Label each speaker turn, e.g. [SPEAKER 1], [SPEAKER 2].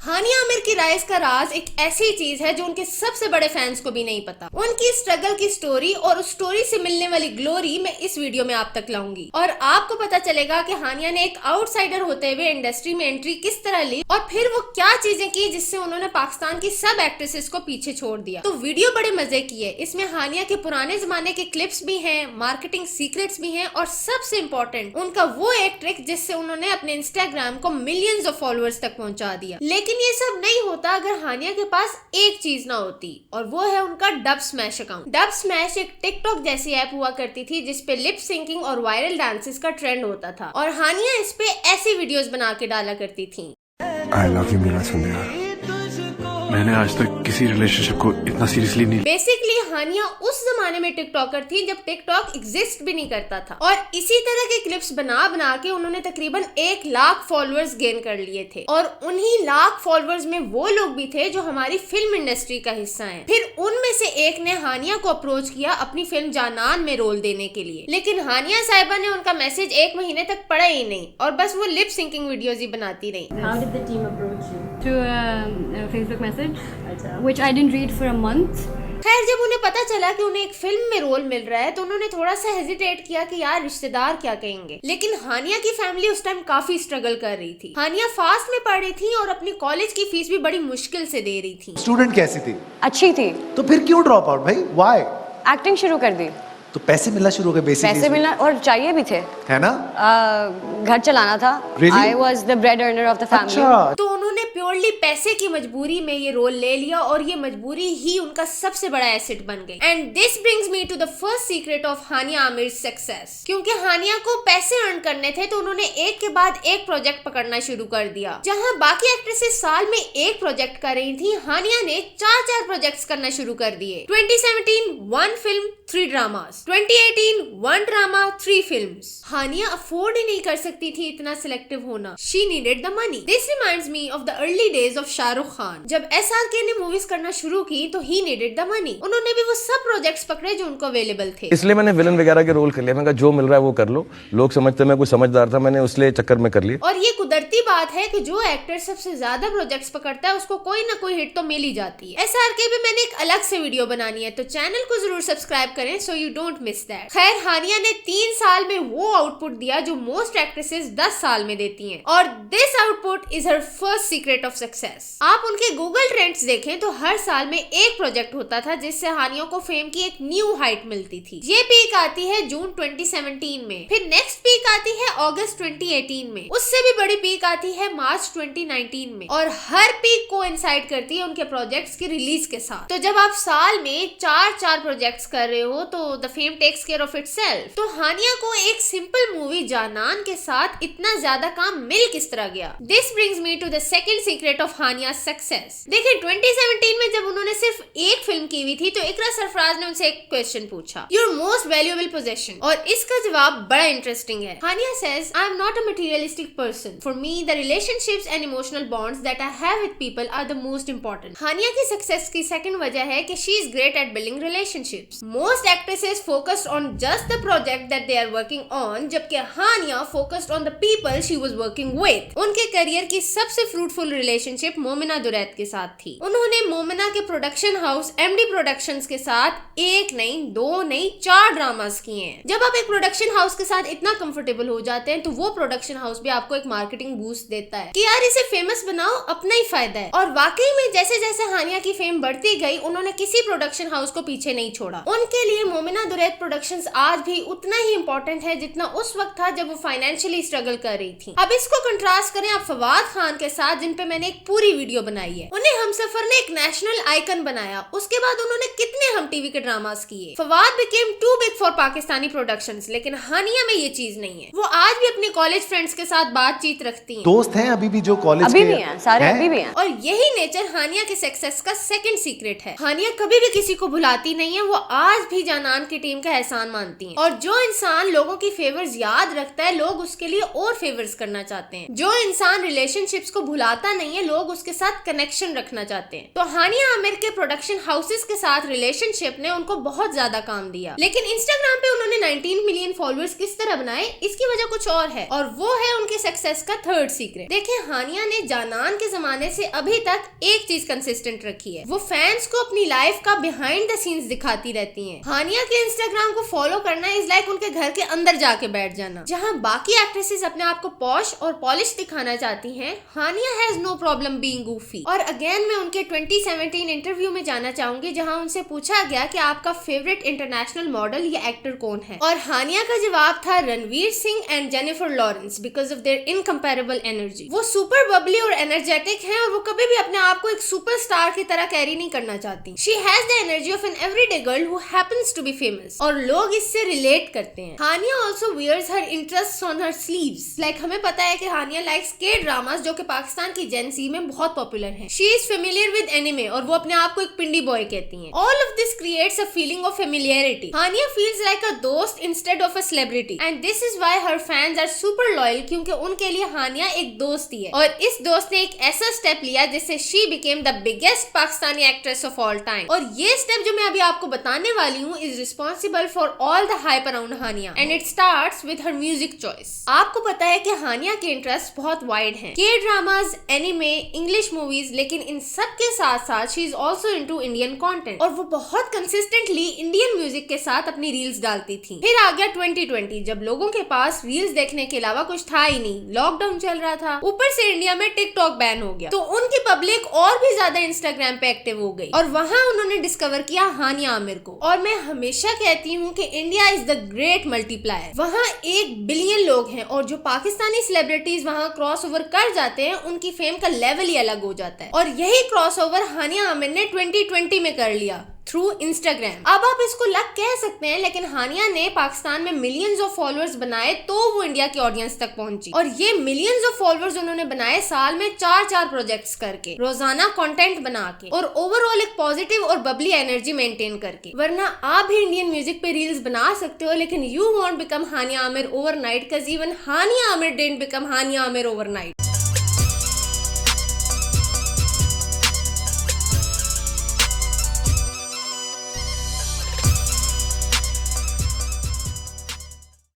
[SPEAKER 1] हानिया आमिर की राइज का राज एक ऐसी चीज है जो उनके सबसे बड़े फैंस को भी नहीं पता। उनकी स्ट्रगल की स्टोरी और उस स्टोरी से मिलने वाली ग्लोरी मैं इस वीडियो में आप तक लाऊंगी और आपको पता चलेगा कि हानिया ने एक आउटसाइडर होते हुए इंडस्ट्री में एंट्री किस तरह ली और फिर वो क्या चीजें की जिससे उन्होंने पाकिस्तान की सब एक्ट्रेसेस को पीछे छोड़ दिया। तो वीडियो बड़े मजे की है। इसमें हानिया के पुराने जमाने के क्लिप्स भी हैं, मार्केटिंग सीक्रेट्स भी हैं और सबसे इम्पोर्टेंट उनका वो एक ट्रिक जिससे उन्होंने अपने इंस्टाग्राम को मिलियंस ऑफ फॉलोअर्स तक पहुंचा दिया। लेकिन ये सब नहीं होता अगर हानिया के पास एक चीज ना होती और वो है उनका dub smash account. Dub smash एक टिकटॉक जैसी ऐप हुआ करती थी जिसपे लिप सिंकिंग और वायरल डांसेस का ट्रेंड होता था और हानिया इस पे ऐसी वीडियोस बना के डाला करती थी।
[SPEAKER 2] I love you मीना संध्या। मैंने आज तक किसी रिलेशनशिप को इतना सीरियसली नहीं।
[SPEAKER 1] बेसिकली हानिया उस जमाने में टिकटॉकर थी जब टिकटॉक एग्जिस्ट भी नहीं करता था और इसी तरह के क्लिप्स बना बना के उन्होंने तकरीबन 1 लाख फॉलोअर्स गेन कर लिए थे और उन्हीं लाख फॉलोअर्स में वो लोग भी थे जो हमारी फिल्म इंडस्ट्री का हिस्सा हैं। फिर उनमें से एक ने हानिया को अप्रोच किया अपनी फिल्म जानान में रोल देने के लिए, लेकिन हानिया साहिबा ने उनका मैसेज 1 महीने तक पढ़ा ही नहीं और बस वो लिप सिंकिंग वीडियोस ही बनाती रही।
[SPEAKER 3] How did the team approach you?
[SPEAKER 4] Through a Facebook message, which I didn't read for a month.
[SPEAKER 1] खैर जब उन्हें पता चला कि उन्हें एक फिल्म में रोल मिल रहा है तो उन्होंने थोड़ा सा हेजिटेट किया कि यार रिश्तेदार क्या कहेंगे, लेकिन हानिया की फैमिली उस टाइम काफी स्ट्रगल कर रही थी। हानिया फास्ट में पढ़ रही थी और अपनी कॉलेज की फीस भी बड़ी मुश्किल से दे रही थी।
[SPEAKER 5] स्टूडेंट कैसी थी?
[SPEAKER 3] अच्छी थी।
[SPEAKER 5] तो फिर क्यों ड्रॉप आउट भाई? व्हाई?
[SPEAKER 3] एक्टिंग शुरू कर दी
[SPEAKER 5] तो पैसे मिलना शुरू हो गए बेसिकली।
[SPEAKER 3] पैसे मिलना और चाहिए भी थे,
[SPEAKER 5] है ना?
[SPEAKER 3] घर चलाना था।
[SPEAKER 5] Really?
[SPEAKER 3] I was the bread earner of the family.
[SPEAKER 5] अच्छा।
[SPEAKER 1] तो उन्होंने प्योरली पैसे की मजबूरी में ये रोल ले लिया और ये मजबूरी ही उनका सबसे बड़ा एसेट बन गई। And this brings me to the first secret of Hania Aamir success. क्योंकि हानिया को पैसे अर्न करने थे तो उन्होंने एक के बाद एक प्रोजेक्ट पकड़ना शुरू कर दिया। जहां बाकी एक्ट्रेसेस साल में एक प्रोजेक्ट कर रही थी, हानिया ने 4 प्रोजेक्ट्स करना शुरू कर दिए। 2017 1 फिल्म 3 ड्रामास, 2018 1 ड्रामा 3 फिल्म्स। हानिया अफोर्ड ही नहीं कर सकती थी इतना सिलेक्टिव होना। She needed the money. This reminds me of the early days of Shahrukh Khan. जब SRK ने मूवीज करना शुरू की तो ही नीडेड द मनी। उन्होंने भी वो सब प्रोजेक्ट्स पकड़े जो उनको अवेलेबल थे।
[SPEAKER 6] इसलिए मैंने विलन वगैरह के रोल कर लिया। मैंने कहा जो मिल रहा है वो कर लो। लोग समझते मैं कोई समझदार था, मैंने उसलिए चक्कर में कर लिया।
[SPEAKER 1] और ये कुदरती बात है कि जो एक्टर सबसे ज्यादा प्रोजेक्ट्स पकड़ता है उसको कोई ना कोई हिट तो मिल ही जाती है। SRK पे मैंने एक अलग से वीडियो बनानी है तो चैनल को जरूर सब्सक्राइब करें so you don't miss that. खैर हानिया ने 3 साल में वो आउटपुट दिया जो मोस्ट एक्ट्रेसेस 10 साल में देती हैं और this output is her first secret of success. आप उनके गूगल ट्रेंड्स देखें तो हर साल में एक प्रोजेक्ट होता था जिससे हानिया को फेम की एक न्यू हाइट मिलती थी। ये पीक आती है जून 2017 में, फिर नेक्स्ट पीक आती है अगस्त 2018 में, उससे भी बड़ी पीक आती है मार्च 2019 में और हर पीक को इंसाइड करती है उनके प्रोजेक्ट्स की रिलीज के साथ। तो जब आप साल में 4 प्रोजेक्ट्स कर रहे हो तो the fame takes care of itself. तो हानिया को एक सिंपल मूवी जानान के साथ इतना ज्यादा काम मिल किस तरह गया? This brings me to the second secret of Hania success. देखिए 2017 में जब उन्होंने सिर्फ एक फिल्म की हुई थी तो इकरा सरफराज ने उनसे एक क्वेश्चन पूछा, योर मोस्ट वैल्यूएबल पोजेशन, और इसका जवाब बड़ा इंटरेस्टिंग है। Hania says, I am not a materialistic person, for me the relationships and emotional bonds that I have with people are the most important. Hania की सक्सेस की सेकंड वजह है कि she is great at building relationships. Most actresses focused on just the project that they are working on, जबकि Hania focused on the people she was working with. उनके career की सबसे fruitful relationship Momina दुरैत के साथ थी। उन्होंने मोमिना के प्रोडक्शन हाउस MD प्रोडक्शंस के साथ 1 नहीं 2 नहीं 4 ड्रामास किए हैं। जब आप एक प्रोडक्शन हाउस के साथ इतना कंफर्टेबल हो जाते हैं तो वो प्रोडक्शन हाउस भी आपको एक मार्केटिंग बूस्ट देता है कि यार इसे फेमस बनाओ, अपना ही फायदा है। और वाकई में जैसे जैसे हानिया की फेम बढ़ती गई उन्होंने किसी प्रोडक्शन हाउस को पीछे नहीं छोड़ा। उनके लिए मोमिना दुरैत प्रोडक्शंस आज भी उतना ही इंपॉर्टेंट है जितना उस वक्त था जब वो फाइनेंशियली स्ट्रगल कर रही थी। अब इसको कंट्रास्ट करें आप फवाद खान के साथ जिन पे मैंने एक पूरी वीडियो बनाई है। उन्हें हमसफर ने एक नेशनल आइकन बनाया, उसके बाद उन्होंने कितने हम टीवी के ड्रामास किए। Fawad became too big for Pakistani productions, लेकिन हानिया में ये चीज नहीं है। वो आज भी अपने कॉलेज फ्रेंड्स के साथ बातचीत रखती हैं।
[SPEAKER 5] दोस्त हैं अभी भी जो कॉलेज
[SPEAKER 3] अभी भी हैं, सारे अभी भी हैं।
[SPEAKER 1] और यही नेचर हानिया के सक्सेस का सेकंड सीक्रेट है। हानिया कभी भी किसी को भुलाती नहीं है, वो आज भी जानान की टीम का एहसान मानती हैं। और जो इंसान लोगों की फेवर्स याद रखता है, लोग उसके लिए और फेवर्स करना चाहते हैं। जो इंसान रिलेशनशिप्स को भुलाता नहीं है, लोग उसके साथ कनेक्शन रखना चाहते हैं। तो हानिया आमिर के प्रोडक्शन हाउसेस के साथ रिलेशनशिप ने उनको बहुत ज्यादा काम दिया, लेकिन इंस्टाग्राम पे उन्होंने 19 मिलियन फॉलोअर्स किस तरह बनाए, इसकी वजह कुछ और है, और वो है उनके सक्सेस का थर्ड सीक्रेट। देखिए, हानिया ने जानान के जमाने से अभी तक एक चीज कंसिस्टेंट रखी है, वो फैंस को अपनी लाइफ का बिहाइंड द सीन्स दिखाती रहती हैं। हानिया के इंस्टाग्राम को फॉलो करना इज लाइक उनके घर के अंदर जाके बैठ जाना। जहां बाकी एक्ट्रेसेस अपने आप को पॉश और पॉलिश दिखाना चाहती हैं, Hania has no problem being goofy. और अगेन मैं उनके 2017 इंटरव्यू में जाना चाहूंगी, जहां उनसे पूछा गया कि आपका फेवरेट इंटरनेशनल मॉडल या एक्टर कौन है, और हानिया का जवाब था Ranveer Singh and Jennifer Lawrence because of their incomparable energy. वो सुपर बबली और एनर्जेटिक हैं, और वो कभी भी अपने आप को एक सुपरस्टार की तरह कैरी नहीं करना चाहती। She has the energy of an everyday girl who happens to be famous, और लोग इससे रिलेट करते हैं। Hania also wears her interests on her sleeves. Like हमें पता है कि हानिया लाइक्स के ड्रामास, जो कि पाकिस्तान की जेन ज़ी में बहुत पॉपुलर हैं। She is familiar with anime, और वो अपने आप को एक पिंडी बॉय कहती हैं। All of this creates a feeling of familiarity. Hania feels like a दोस्त instead of a celebrity, and this is why her fans are super loyal, क्योंकि उनके लिए हानिया एक दोस्त ही है। और इस दोस्त ने एक ऐसा स्टेप लिया जिससे she became the biggest Pakistani actress of all time. और ये स्टेप जो मैं अभी आपको बताने वाली हूँ is responsible for all the hype around Hania, and it starts with her music choice. आपको पता है कि हानिया के इंटरेस्ट बहुत वाइड हैं, के ड्रामास, एनिमे, इंग्लिश मूवीज, लेकिन इन सब के साथ साथ she is also into Indian content, और वो बहुत कंसिस्टेंटली इंडियन म्यूजिक के साथ अपनी रील्स डालती थी। फिर आ गया 2020, जब लोगों के पास रील्स देखने के अलावा कुछ था ही नहीं, लॉकडाउन चल रहा था, ऊपर से इंडिया में टिकटॉक बैन हो गया, तो उनकी पब्लिक और भी ज्यादा इंस्टाग्राम पे एक्टिव हो गई, और वहां उन्होंने डिस्कवर किया हानिया आमिर को। और मैं हमेशा कहती हूँ कि India is the great multiplier. वहाँ 1 बिलियन लोग हैं, और जो पाकिस्तानी सेलिब्रिटीज वहाँ क्रॉस ओवर कर जाते हैं, उनकी फेम का लेवल ही अलग हो जाता है। और यही क्रॉस ओवर हानिया आमिर ने 2020 में कर लिया थ्रू इंस्टाग्राम। अब आप इसको लक कह सकते हैं, लेकिन हानिया ने पाकिस्तान में मिलियंस ऑफ फॉलोअर्स बनाए, तो वो इंडिया की ऑडियंस तक पहुंची। और ये मिलियंस ऑफ फॉलोअर्स उन्होंने बनाए साल में 4-4 प्रोजेक्ट्स करके, रोजाना कंटेंट बना के, और ओवरऑल एक पॉजिटिव और बबली एनर्जी मेंटेन करके। वरना आप भी इंडियन म्यूजिक पे रील्स बना सकते हो, लेकिन you won't become Hania Aamir overnight, because even Hania Aamir didn't become Hania Aamir overnight.